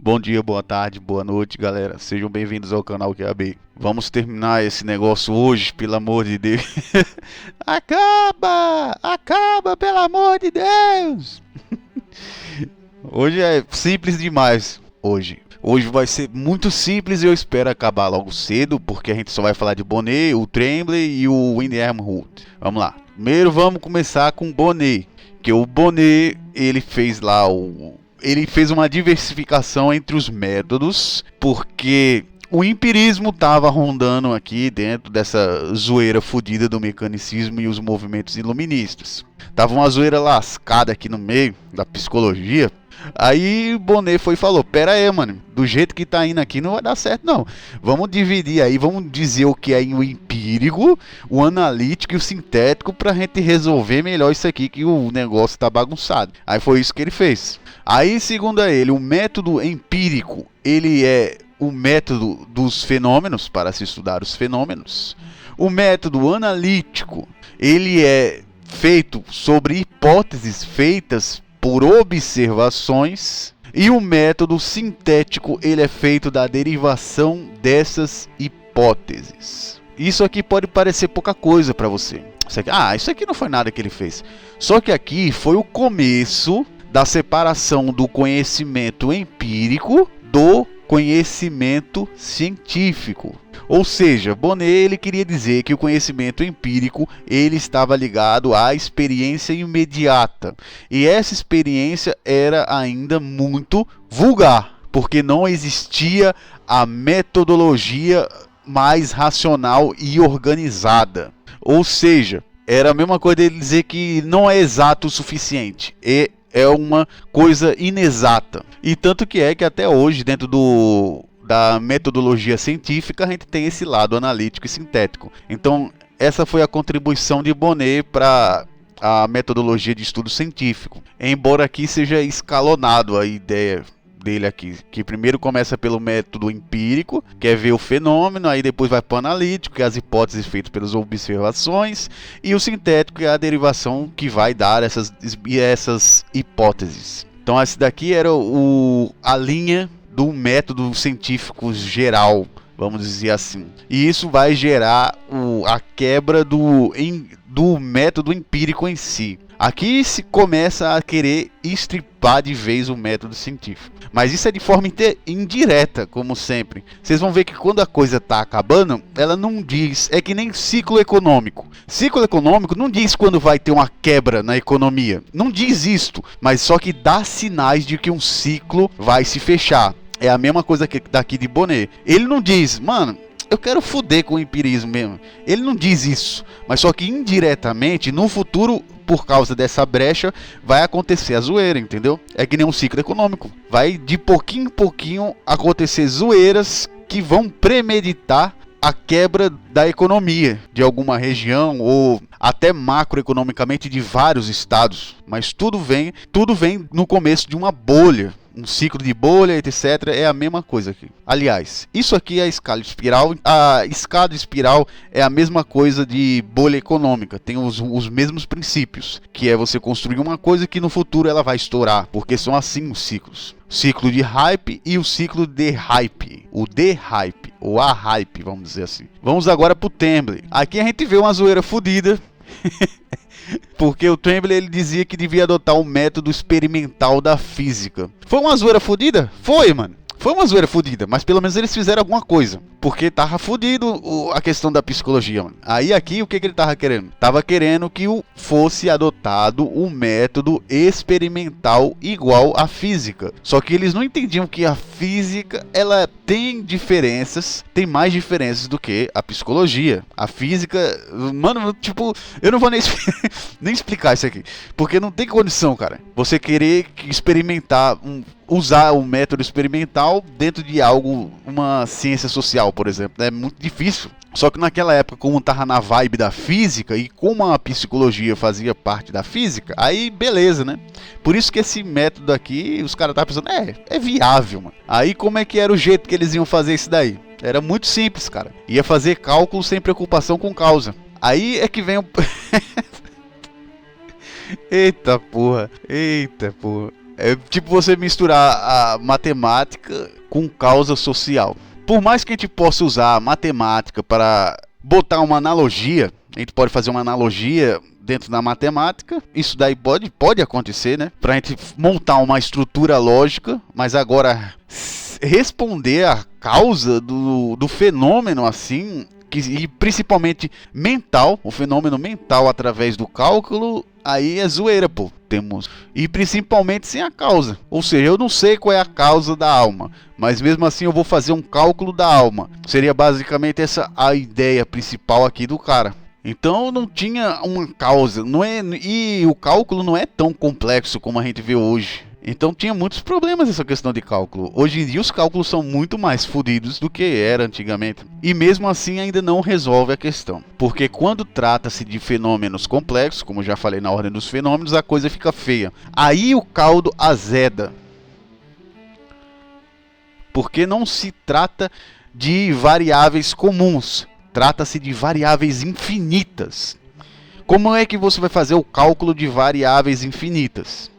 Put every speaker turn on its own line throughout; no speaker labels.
Bom dia, boa tarde, boa noite, galera. Sejam bem-vindos ao canal QAB. Vamos terminar esse negócio hoje, pelo amor de Deus. Acaba! Acaba, pelo amor de Deus! Hoje é simples demais. Hoje vai ser muito simples e eu espero acabar logo cedo, porque a gente só vai falar de Bonnet, o Tremblay e o Windham Root. Vamos lá. Primeiro vamos começar com o Bonnet, que o Bonnet, ele fez uma diversificação entre os métodos, porque o empirismo estava rondando aqui dentro dessa zoeira fodida do mecanicismo e os movimentos iluministas. Tava uma zoeira lascada aqui no meio da psicologia. Aí Bonnet foi e falou: pera aí, mano, do jeito que tá indo aqui não vai dar certo não. Vamos dividir aí, vamos dizer o que é o empírico, o analítico e o sintético pra gente resolver melhor isso aqui, que o negócio tá bagunçado. Aí foi isso que ele fez. Aí, segundo ele, o método empírico, ele é o método dos fenômenos, para se estudar os fenômenos. O método analítico, ele é feito sobre hipóteses feitas por observações, e o método sintético, ele é feito da derivação dessas hipóteses. Isso aqui pode parecer pouca coisa para você. Isso aqui não foi nada que ele fez. Só que aqui foi o começo da separação do conhecimento empírico do conhecimento científico. Ou seja, Bonnet, ele queria dizer que o conhecimento empírico, ele estava ligado à experiência imediata. E essa experiência era ainda muito vulgar, porque não existia a metodologia mais racional e organizada. Ou seja, era a mesma coisa dele dizer que não é exato o suficiente. É uma coisa inexata. E tanto que até hoje, dentro da metodologia científica, a gente tem esse lado analítico e sintético. Então, essa foi a contribuição de Bonnet para a metodologia de estudo científico. Embora aqui seja escalonado a ideia dele aqui, que primeiro começa pelo método empírico, que é ver o fenômeno, aí depois vai para o analítico, que é as hipóteses feitas pelas observações, e o sintético, que é a derivação que vai dar essas hipóteses. Então essa daqui era a linha do método científico geral, vamos dizer assim. E isso vai gerar a quebra do método empírico em si. Aqui se começa a querer estripar de vez o método científico. Mas isso é de forma indireta, como sempre. Vocês vão ver que quando a coisa está acabando, ela não diz. É que nem ciclo econômico. Ciclo econômico não diz quando vai ter uma quebra na economia. Não diz isto, mas só que dá sinais de que um ciclo vai se fechar. É a mesma coisa que daqui de Bonnet. Ele não diz, mano, eu quero foder com o empirismo mesmo. Ele não diz isso, mas só que indiretamente, no futuro, por causa dessa brecha, vai acontecer a zoeira, entendeu? É que nem um ciclo econômico. Vai de pouquinho em pouquinho acontecer zoeiras que vão premeditar a quebra da economia de alguma região ou até macroeconomicamente de vários estados. Mas tudo vem no começo de uma bolha. Um ciclo de bolha, etc. É a mesma coisa aqui. Aliás, isso aqui é a escala de espiral. A escala de espiral é a mesma coisa de bolha econômica. Tem os mesmos princípios. Que é você construir uma coisa que no futuro ela vai estourar. Porque são assim os ciclos. O ciclo de hype e o ciclo de hype. O de hype. Ou a hype, vamos dizer assim. Vamos agora pro Tremblay. Aqui a gente vê uma zoeira fodida. Porque o Tremblay, ele dizia que devia adotar o método experimental da física. Foi uma zoeira fodida? Foi, mano. Foi uma zoeira fodida, mas pelo menos eles fizeram alguma coisa. Porque tava fodido a questão da psicologia, mano. Aí aqui, o que ele tava querendo? Tava querendo que fosse adotado o método experimental igual à física. Só que eles não entendiam que a física, ela tem diferenças, tem mais diferenças do que a psicologia. A física, mano, tipo, eu não vou nem explicar isso aqui. Porque não tem condição, cara. Você querer experimentar usar o método experimental dentro de algo, uma ciência social, por exemplo. É muito difícil. Só que naquela época, como tava na vibe da física e como a psicologia fazia parte da física, aí beleza, né? Por isso que esse método aqui, os caras estavam pensando, é viável, mano. Aí como é que era o jeito que eles iam fazer isso daí? Era muito simples, cara. Ia fazer cálculo sem preocupação com causa. Aí é que vem o... Eita porra. É tipo você misturar a matemática com causa social. Por mais que a gente possa usar a matemática para botar uma analogia, a gente pode fazer uma analogia dentro da matemática, isso daí pode acontecer, né? Pra gente montar uma estrutura lógica, mas agora responder a causa do fenômeno assim, e principalmente mental, o fenômeno mental através do cálculo, aí é zoeira, pô. E principalmente sem a causa. Ou seja, eu não sei qual é a causa da alma, mas mesmo assim eu vou fazer um cálculo da alma. Seria basicamente essa a ideia principal aqui do cara. Então não tinha uma causa, e o cálculo não é tão complexo como a gente vê hoje. Então tinha muitos problemas essa questão de cálculo. Hoje em dia os cálculos são muito mais fodidos do que era antigamente. E mesmo assim ainda não resolve a questão. Porque quando trata-se de fenômenos complexos, como já falei na ordem dos fenômenos, a coisa fica feia. Aí o caldo azeda. Porque não se trata de variáveis comuns. Trata-se de variáveis infinitas. Como é que você vai fazer o cálculo de variáveis infinitas?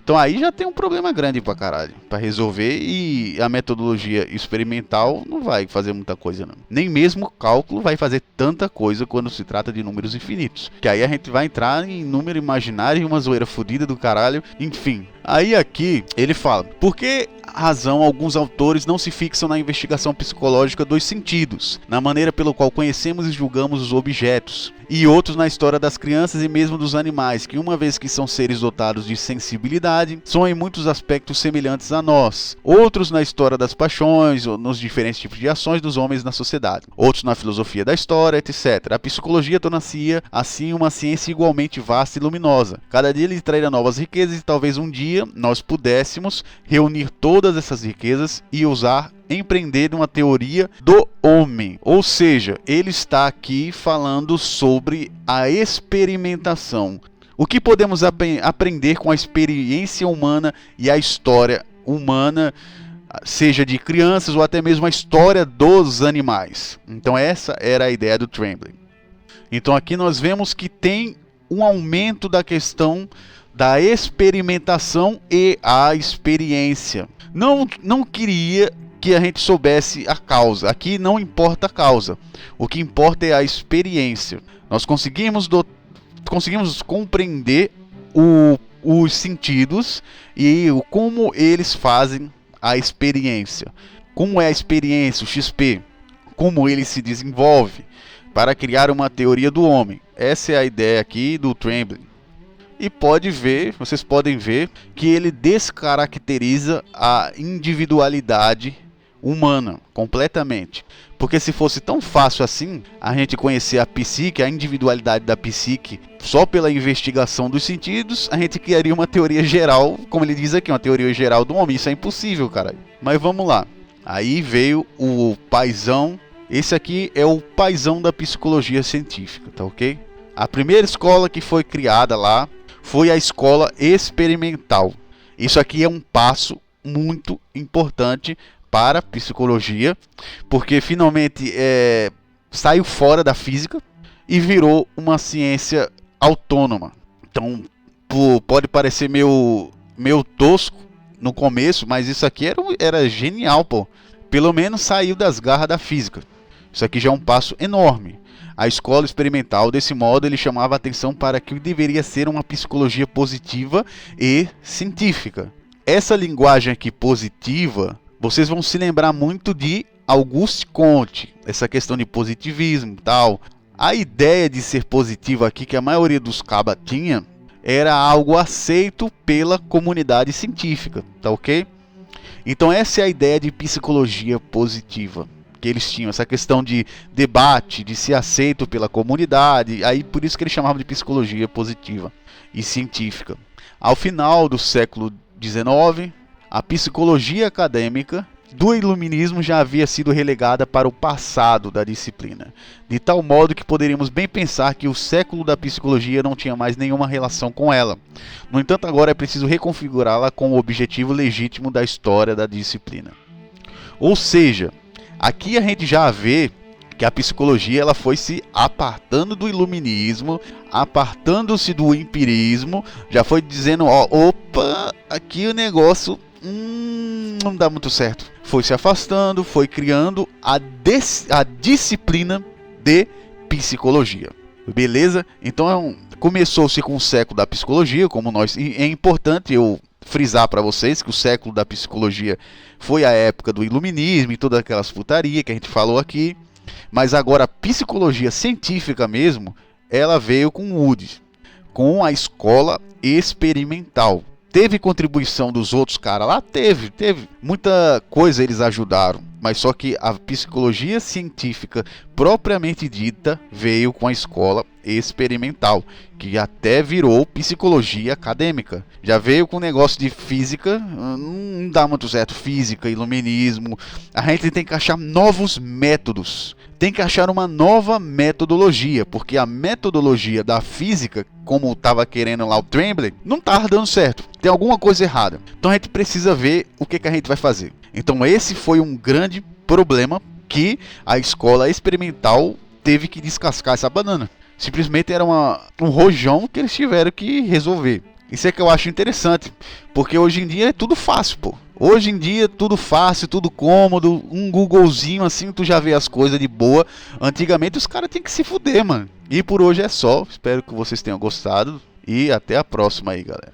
Então aí já tem um problema grande pra caralho, pra resolver, e a metodologia experimental não vai fazer muita coisa não. Nem mesmo o cálculo vai fazer tanta coisa quando se trata de números infinitos. Que aí a gente vai entrar em número imaginário e uma zoeira fodida do caralho, enfim. Aí aqui ele fala, por que razão alguns autores não se fixam na investigação psicológica dos sentidos, na maneira pelo qual conhecemos e julgamos os objetos, e outros na história das crianças e mesmo dos animais, que uma vez que são seres dotados de sensibilidade, são em muitos aspectos semelhantes a nós, outros na história das paixões, ou nos diferentes tipos de ações dos homens na sociedade, outros na filosofia da história, etc. A psicologia torna-se assim uma ciência igualmente vasta e luminosa. Cada dia lhe trairá novas riquezas e talvez um dia nós pudéssemos reunir todas essas riquezas e empreender uma teoria do homem. Ou seja, ele está aqui falando sobre a experimentação. O que podemos aprender com a experiência humana e a história humana, seja de crianças ou até mesmo a história dos animais. Então essa era a ideia do Tremblay. Então aqui nós vemos que tem um aumento da questão da experimentação e a experiência. Não queria que a gente soubesse a causa. Aqui não importa a causa. O que importa é a experiência. Nós conseguimos compreender os sentidos e como eles fazem a experiência. Como é a experiência, o XP. Como ele se desenvolve para criar uma teoria do homem. Essa é a ideia aqui do Tremblay. E vocês podem ver que ele descaracteriza a individualidade humana completamente. Porque se fosse tão fácil assim a gente conhecer a psique, a individualidade da psique, só pela investigação dos sentidos, a gente criaria uma teoria geral, como ele diz aqui, uma teoria geral do homem. Isso é impossível, caralho. Mas vamos lá. Aí veio o paizão. Esse aqui é o paizão da psicologia científica, tá ok? A primeira escola que foi criada lá foi a escola experimental. Isso aqui é um passo muito importante para a psicologia, porque finalmente saiu fora da física e virou uma ciência autônoma. Então pode parecer meio tosco no começo, mas isso aqui era genial, pô. Pelo menos saiu das garras da física. Isso aqui já é um passo enorme. A escola experimental, desse modo, ele chamava a atenção para que deveria ser uma psicologia positiva e científica. Essa linguagem aqui positiva, vocês vão se lembrar muito de Auguste Comte, essa questão de positivismo e tal. A ideia de ser positivo aqui, que a maioria dos cabas tinha, era algo aceito pela comunidade científica, tá ok? Então essa é a ideia de psicologia positiva que eles tinham, essa questão de debate, de ser aceito pela comunidade, aí por isso que eles chamavam de psicologia positiva e científica. Ao final do século XIX, a psicologia acadêmica do iluminismo já havia sido relegada para o passado da disciplina, de tal modo que poderíamos bem pensar que o século da psicologia não tinha mais nenhuma relação com ela. No entanto, agora é preciso reconfigurá-la com o objetivo legítimo da história da disciplina. Ou seja, aqui a gente já vê que a psicologia ela foi se apartando do iluminismo, apartando-se do empirismo, já foi dizendo, ó, opa, aqui o negócio não dá muito certo. Foi se afastando, foi criando a disciplina de psicologia. Beleza? Então começou-se com o século da psicologia, como nós. E é importante eu frisar para vocês que o século da psicologia foi a época do iluminismo e todas aquelas putaria que a gente falou aqui. Mas agora a psicologia científica mesmo, ela veio com Wood, com a escola experimental. Teve contribuição dos outros caras lá? Teve. Muita coisa eles ajudaram. Mas só que a psicologia científica propriamente dita veio com a escola experimental, que até virou psicologia acadêmica. Já veio com negócio de física, não dá muito certo, física, iluminismo. A gente tem que achar novos métodos. Tem que achar uma nova metodologia, porque a metodologia da física, como estava querendo lá o Tremblay, não estava dando certo. Tem alguma coisa errada. Então a gente precisa ver o que a gente vai fazer. Então esse foi um grande problema que a escola experimental teve que descascar essa banana. Simplesmente era um rojão que eles tiveram que resolver. Isso é que eu acho interessante, porque hoje em dia é tudo fácil, pô. Hoje em dia tudo fácil, tudo cômodo, um Googlezinho assim tu já vê as coisas de boa. Antigamente os caras tinham que se fuder, mano. E por hoje é só, espero que vocês tenham gostado e até a próxima aí, galera.